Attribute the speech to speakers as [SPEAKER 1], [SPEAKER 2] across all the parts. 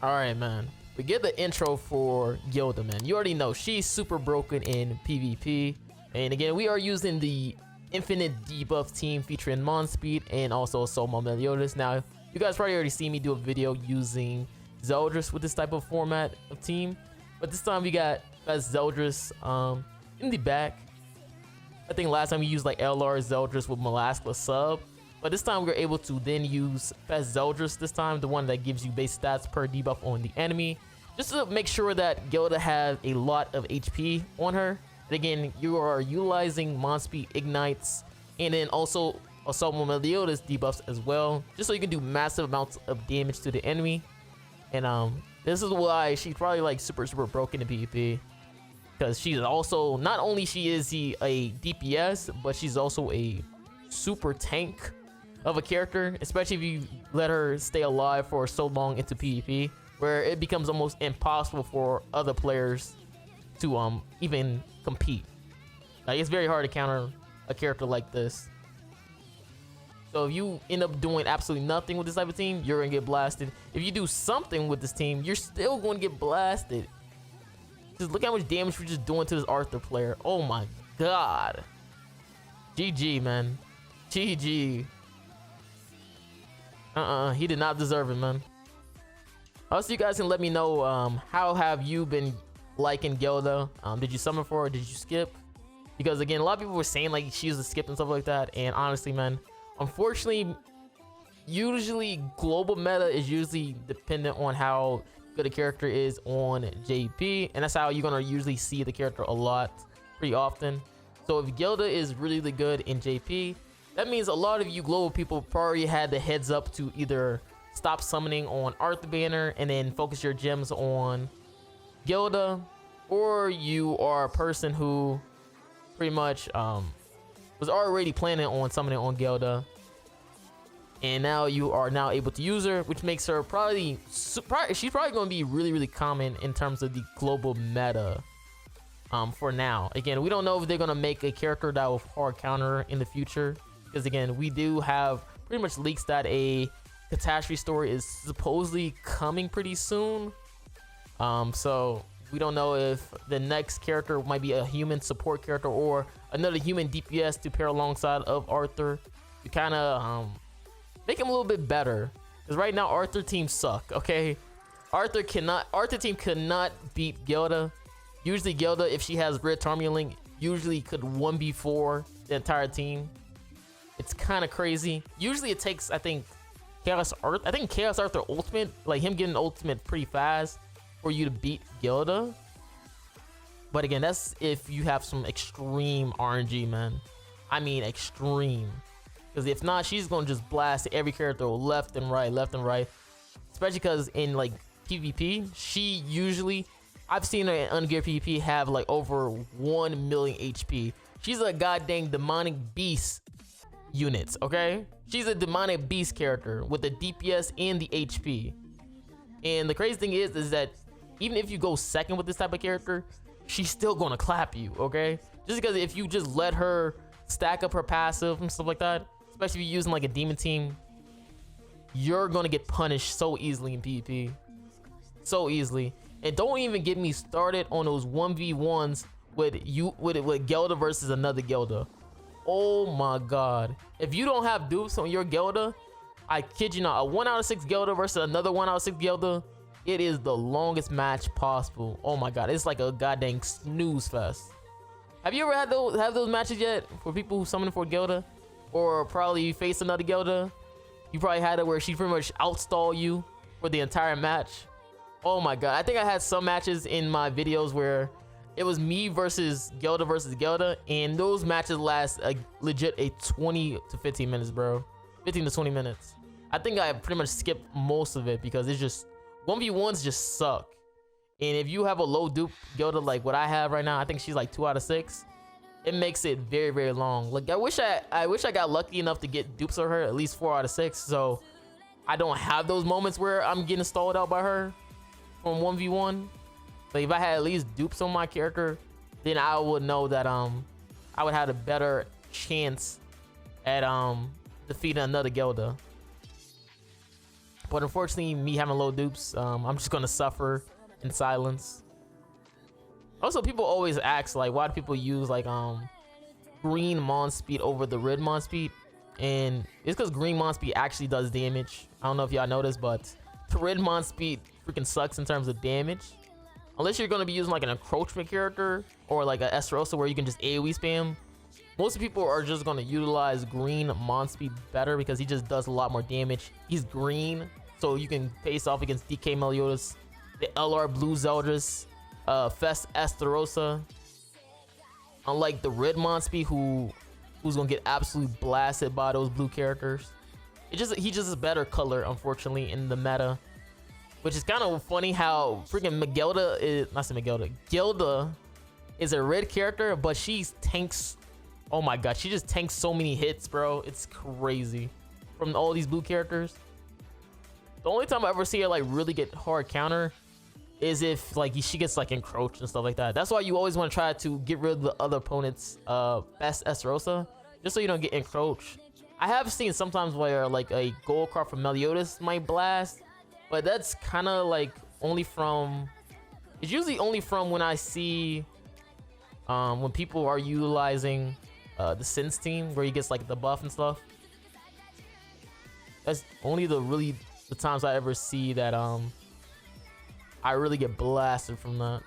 [SPEAKER 1] Alright, man. We get the intro for Gilda, man. You already know she's super broken in PvP. And again, we are using the infinite debuff team featuring MONSPEET and also Soma Meliodas. Now, you guys probably already seen me do a video using Zeldris with this type of format of team. But this time we got Zeldris in the back. I think last time we used like LR Zeldris with Melaskla sub. But this time we're able to then use Fast Zeldris this time, the one that gives you base stats per debuff on the enemy. Just to make sure that Gilda has a lot of HP on her. And again, you are utilizing MONSPEET ignites and then also Soma Meliodas debuffs as well. Just so you can do massive amounts of damage to the enemy. And this is why she's probably like super broken in PvP. Because she's also, not only she is a DPS, but she's also a super tank of a character, especially if you let her stay alive for so long into PvP, where it becomes almost impossible for other players to even compete. Like, it's very hard to counter a character like this. So if you end up doing absolutely nothing with this type of team, you're gonna get blasted. If you do something with this team, you're still going to get blasted. Just look how much damage we're just doing to this Arthur player. Oh my god. GG, man. GG. He did not deserve it, man. Also, you guys can let me know how have you been liking Gilda. Did you summon for her? Did you skip? Because again, a lot of people were saying like she was a skip and stuff like that. And honestly, man, unfortunately, usually global meta is usually dependent on how good a character is on JP, and that's how you're gonna usually see the character a lot, pretty often. So if Gilda is really good in JP, that means a lot of you global people probably had the heads up to either stop summoning on Arthur banner and then focus your gems on Gilda, or you are a person who pretty much was already planning on summoning on Gilda, and now you are now able to use her, which makes her probably she's probably going to be really common in terms of the global meta for now. Again, we don't know if they're going to make a character that will hard counter her in the future, because again, we do have pretty much leaks that a catastrophe story is supposedly coming pretty soon. So we don't know if the next character might be a human support character or another human DPS to pair alongside of Arthur to kind of make him a little bit better. Because right now Arthur teams suck. Okay, Arthur team cannot beat Gilda. Usually Gilda, if she has Red Tarmuling, usually could 1v4 the entire team. It's kind of crazy. Usually it takes, I think, Chaos Arthur ultimate, like him getting ultimate pretty fast for you to beat Gilda. But again, that's if you have some extreme RNG, man. I mean extreme. Because if not, she's gonna just blast every character left and right. Especially because in like PvP, she usually, I've seen her in ungeared PvP have like over 1 million HP. She's a goddamn demonic beast units, okay? She's a demonic beast character with the DPS and the HP. And the crazy thing is that even if you go second with this type of character, she's still gonna clap you, okay? Just because if you just let her stack up her passive and stuff like that, especially if you're using like a demon team, you're gonna get punished so easily in PvP. So easily. And don't even get me started on those 1v1s with Gilda versus another Gilda. Oh my god. If you don't have dupes on your Gilda, I kid you not, a 1 out of 6 Gilda versus another 1 out of 6 Gilda, it is the longest match possible. Oh my god, it's like a goddamn snooze fest. Have you ever had those matches yet for people who summon for Gilda? Or probably face another Gilda? You probably had it where she pretty much outstall you for the entire match. Oh my god, I think I had some matches in my videos where it was me versus Gilda, and those matches last legit a 20 to 15 minutes, bro. 15 to 20 minutes. I think I pretty much skipped most of it because it's just 1v1s just suck. And if you have a low dupe Gilda like what I have right now, I think she's like 2 out of 6. It makes it very long. Like I wish I got lucky enough to get dupes of her at least 4 out of 6, so I don't have those moments where I'm getting stalled out by her from 1v1. But if I had at least dupes on my character, then I would know that I would have a better chance at defeating another Gilda. But unfortunately, me having low dupes, I'm just gonna suffer in silence. Also, people always ask like, why do people use like green MONSPEET over the red MONSPEET? And it's because green MONSPEET actually does damage. I don't know if y'all noticed, but the red MONSPEET freaking sucks in terms of damage. Unless you're gonna be using like an encroachment character or like a Esterosa where you can just AoE spam. Most people are just gonna utilize green MONSPEET better because he just does a lot more damage. He's green, so you can face off against DK Meliodas, the LR Blue Zeldris, Fest Esterosa. Unlike the red MONSPEET who's gonna get absolutely blasted by those blue characters. He's just a better color, unfortunately, in the meta. Which is kind of funny how freaking Gilda is a red character, but she tanks. Oh my god, she just tanks so many hits, bro. It's crazy. From all these blue characters. The only time I ever see her like really get hard counter is if like she gets like encroached and stuff like that. That's why you always want to try to get rid of the other opponent's best Esterosa, just so you don't get encroached. I have seen sometimes where like a gold card from Meliodas might blast, but that's kind of like only from, it's usually only from when I see when people are utilizing the Sins team where he gets like the buff and stuff. That's only the times I ever see that I really get blasted from that.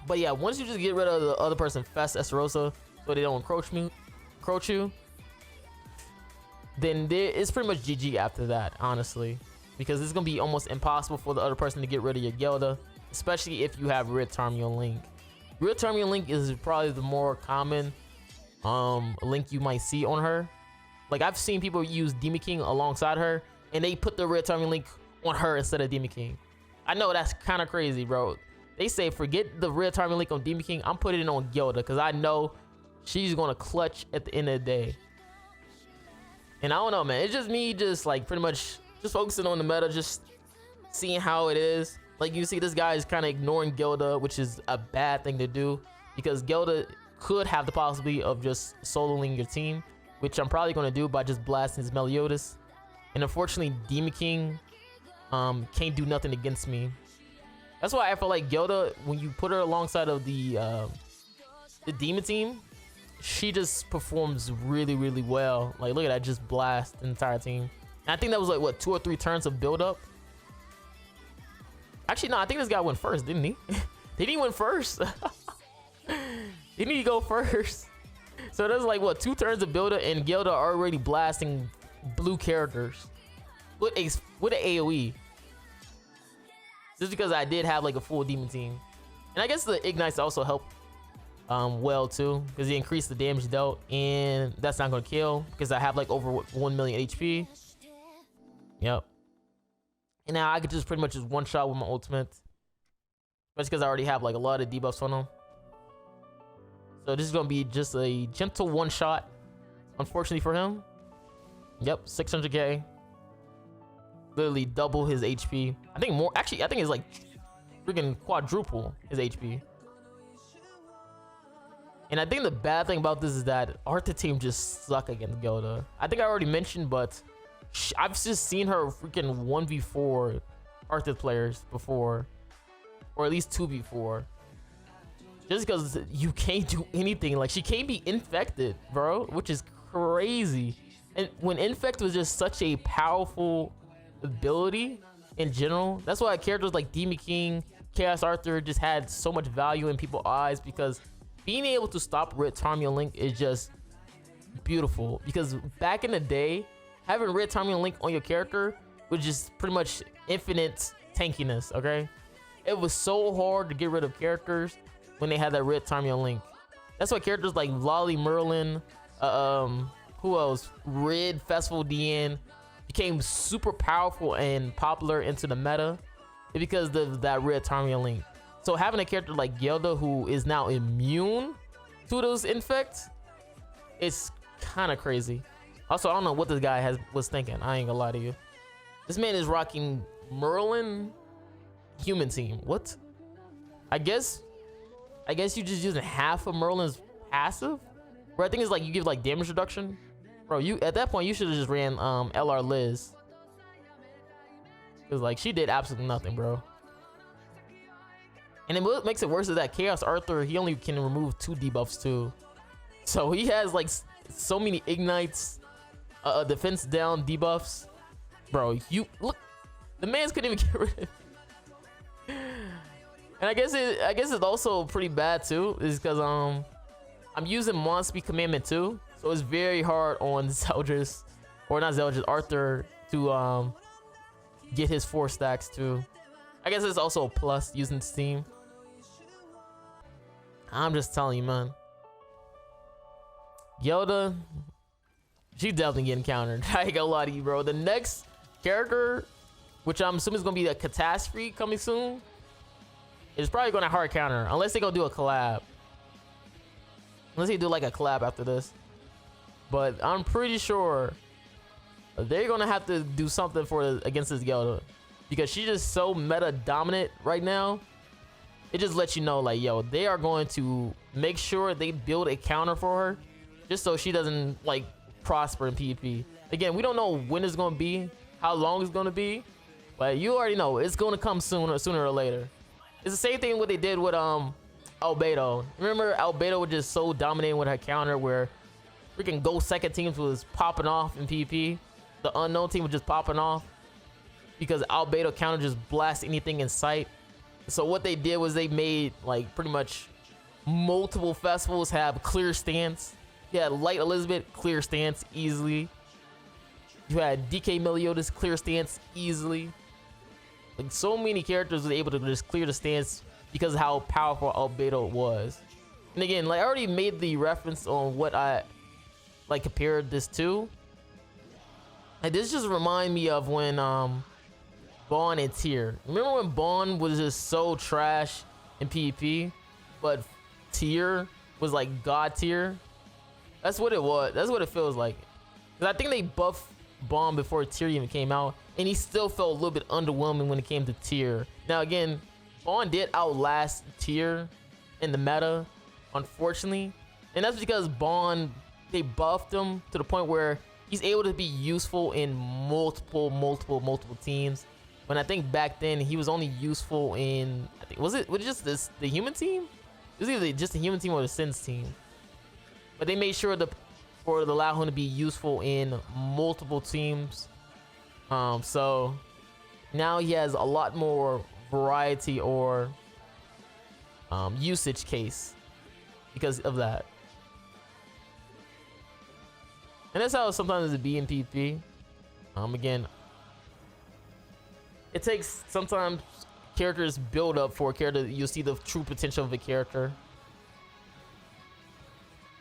[SPEAKER 1] But yeah, once you just get rid of the other person Fest Esterosa so they don't encroach you, then it's pretty much GG after that, honestly. Because it's gonna be almost impossible for the other person to get rid of your Gilda, especially if you have Red Tarmian Link. Red Tarmian Link is probably the more common link you might see on her. Like I've seen people use Demon King alongside her, and they put the Red Tarmian Link on her instead of Demon King. I know that's kind of crazy, bro. They say forget the Red Tarmian Link on Demon King. I'm putting it on Gilda because I know she's gonna clutch at the end of the day. And I don't know, man. It's just me, just like pretty much just focusing on the meta, just seeing how it is. Like you see, this guy is kind of ignoring Gilda, which is a bad thing to do because Gilda could have the possibility of just soloing your team, which I'm probably going to do by just blasting his Meliodas. And unfortunately, Demon King can't do nothing against me. That's why I feel like Gilda, when you put her alongside of the Demon team, she just performs really, really well. Like, look at that, just blast the entire team. And I think that was like, what, 2 or 3 turns of build up? Actually, no, I think this guy went first, didn't he? Did he win first? Didn't he go first? So there's like, what, 2 turns of build up and Gilda already blasting blue characters with an AoE. Just because I did have like a full demon team. And I guess the ignites also helped well too, because he increased the damage dealt, and that's not gonna kill because I have like over 1 million HP. Yep. And now I could just pretty much just one shot with my ultimate, just because I already have like a lot of debuffs on him. So this is gonna be just a gentle one shot, unfortunately for him. Yep, 600k, literally double his HP. I think more, actually I think it's like freaking quadruple his HP. And I think the bad thing about this is that Arthur team just suck against Gilda. I think I already mentioned, but I've just seen her freaking 1v4 Arthur players before, or at least 2v4. Just because you can't do anything. Like, she can't be infected, bro, which is crazy. And when infect was just such a powerful ability in general, that's why characters like Demon King, Chaos Arthur just had so much value in people's eyes, because being able to stop Red Tarmian Link is just beautiful. Because back in the day, having Red Tarmian Link on your character was just pretty much infinite tankiness, okay? It was so hard to get rid of characters when they had that Red Tarmian Link. That's why characters like Lolly Merlin, who else? Red Festival DN became super powerful and popular into the meta because of that Red Tarmian Link. So having a character like Gilda who is now immune to those infects, it's kind of crazy. Also, I don't know what this guy was thinking. I ain't gonna lie to you. This man is rocking Merlin human team. What? I guess you just using half of Merlin's passive. Bro, I think it's like you give like damage reduction. Bro, you at that point you should have just ran LR Liz. because like she did absolutely nothing, bro. And then what makes it worse is that Chaos Arthur, he only can remove 2 debuffs too. So he has like so many ignites, defense down debuffs. Bro, you look, the man's couldn't even get rid of it. And I guess it's also pretty bad too, is because I'm using MONSPEET commandment too, so it's very hard on Zeldris, or not Zeldris, Arthur to get his 4 stacks too. I guess it's also a plus using Steam. I'm just telling you, man. Gilda, she's definitely getting countered. I ain't gonna lie to you, bro. The next character, which I'm assuming is gonna be a catastrophe coming soon, is probably gonna hard counter unless they gonna do a collab. Unless they do like a collab after this. But I'm pretty sure they're gonna have to do something against this Gilda, because she's just so meta dominant right now. It just lets you know, like, yo, they are going to make sure they build a counter for her, just so she doesn't like prosper in PvP. Again, we don't know when it's gonna be, how long it's gonna be, but you already know it's gonna come sooner or later. It's the same thing what they did with Albedo. Remember, Albedo was just so dominating with her counter, where freaking Ghost second teams was popping off in PvP. The unknown team was just popping off because Albedo counter just blast anything in sight. So what they did was they made like pretty much multiple festivals have clear stance. You had Light Elizabeth clear stance easily. You had DK Meliodas clear stance easily. Like, so many characters were able to just clear the stance because of how powerful Albedo was. And again, like I already made the reference on what I like compared this to. And this just remind me of when Bond and Tyr. Remember when Bond was just so trash in PvP, but Tyr was like god tier? That's what it was. That's what it feels like. Cause I think they buffed Bond before Tyr even came out, and he still felt a little bit underwhelming when it came to Tyr. Now again, Bond did outlast Tyr in the meta, unfortunately, and that's because Bond, they buffed him to the point where he's able to be useful in multiple teams. When I think back then he was only useful in, I think, was it just the human team? It was either just the human team or the Sins team. But they made sure to allow him to be useful in multiple teams. So now he has a lot more variety or usage case because of that. And that's how sometimes it be in PvP. Again, it takes sometimes characters build up for a character. You'll see the true potential of a character.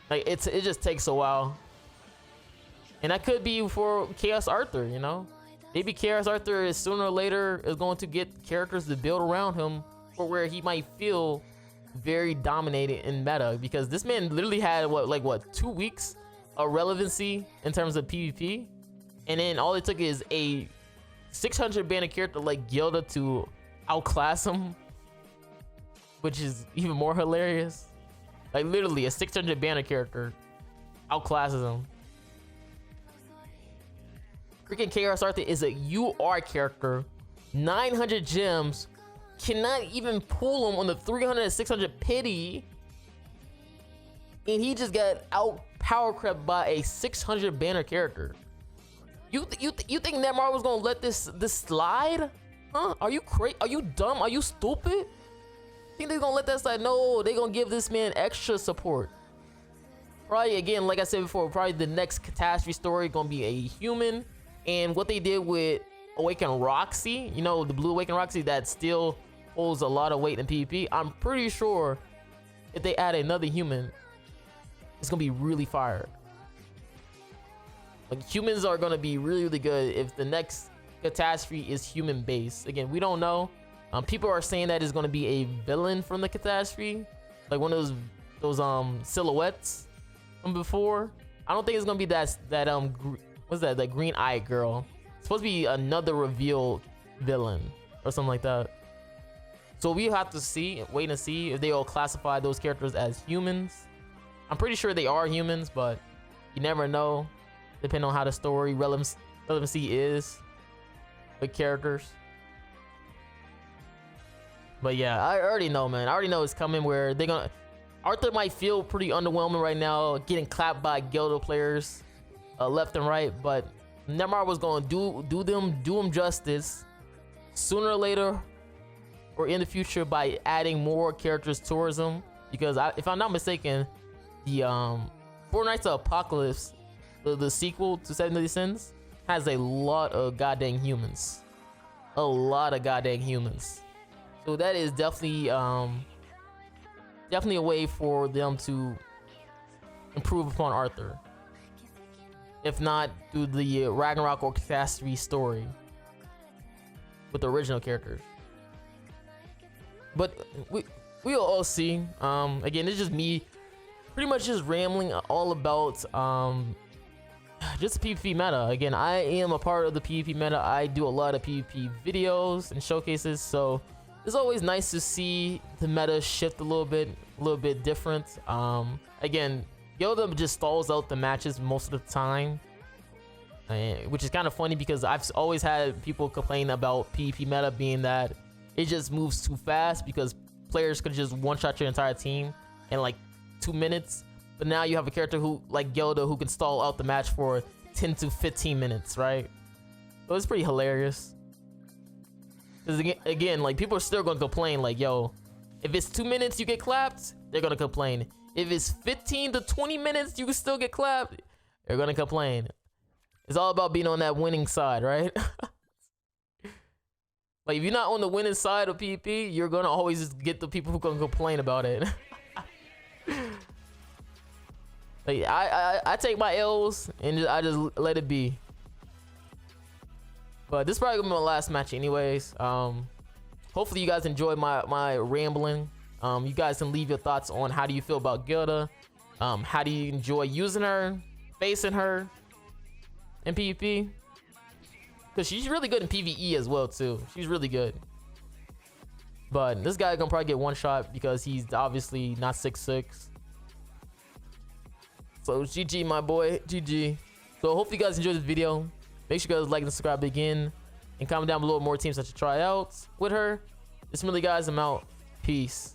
[SPEAKER 1] Like it just takes a while, and that could be for Chaos Arthur. You know, maybe Chaos Arthur is sooner or later is going to get characters to build around him, for where he might feel very dominated in meta, because this man literally had what 2 weeks of relevancy in terms of PvP, and then all it took is a 600 banner character like Gilda to outclass him, which is even more hilarious. Like literally a 600 banner character outclasses him. Freaking Chaos Arthur is a UR character, 900 gems, cannot even pull him on the 300 and 600 pity, and he just got out power crept by a 600 banner character. You think NETMARBLE was gonna let this slide? Huh? Are you crazy? Are you dumb? Are you stupid? Think they're gonna let that slide? No, they're gonna give this man extra support. Probably, again, like I said before, probably the next catastrophe story gonna be a human. And what they did with Awakened Roxy, you know, the blue Awakened Roxy that still holds a lot of weight in PvP. I'm pretty sure if they add another human, it's gonna be really fire. Like, humans are gonna be really good if the next catastrophe is human based. Again, we don't know. People are saying that it's gonna be a villain from the catastrophe, like one of those silhouettes from before. I don't think it's gonna be that what's that, the green-eyed girl. It's supposed to be another revealed villain or something like that. So we have to wait and see if they all classify those characters as humans. I'm pretty sure they are humans, but you never know, depending on how the story relevancy is with characters. But yeah, I already know, man. I already know it's coming where they're gonna. Arthur might feel pretty underwhelming right now, getting clapped by Gilda players left and right. But NETMARBLE was gonna do them justice sooner or later, or in the future, by adding more characters towards them. Because if I'm not mistaken, the Four Nights of Apocalypse, the sequel to Seven Deadly Sins, has a lot of goddamn humans. A lot of goddamn humans. So that is definitely definitely a way for them to improve upon Arthur. If not through the Ragnarok or Catastrophe story with the original characters. But we'll all see. Again, it's just me pretty much just rambling all about just PvP meta. Again, I am a part of the PvP meta. I do a lot of PvP videos and showcases, so it's always nice to see the meta shift a little bit different. Again, Gilda just stalls out the matches most of the time, which is kind of funny because I've always had people complain about PvP meta being that it just moves too fast because players could just one-shot your entire team in like 2 minutes. But now you have a character who, like Gilda, who can stall out the match for 10 to 15 minutes, right? So it's pretty hilarious. Because again, like, people are still going to complain, like, yo, if it's 2 minutes you get clapped, they're going to complain. If it's 15 to 20 minutes you can still get clapped, they're going to complain. It's all about being on that winning side, right? Like, if you're not on the winning side of PvP, you're going to always just get the people who going to complain about it. Like, I take my L's and I just let it be. But this is probably gonna be my last match anyways. Hopefully you guys enjoyed my rambling. You guys can leave your thoughts on how do you feel about Gilda. How do you enjoy using her, facing her in PvP? Because she's really good in PvE as well too. She's really good. But this guy gonna probably get one shot because he's obviously not 6'6". So GG, my boy, GG. So hopefully you guys enjoyed this video. Make sure you guys like and subscribe again, and comment down below more teams that you try out with her. It's Marilli, guys. I'm out. Peace.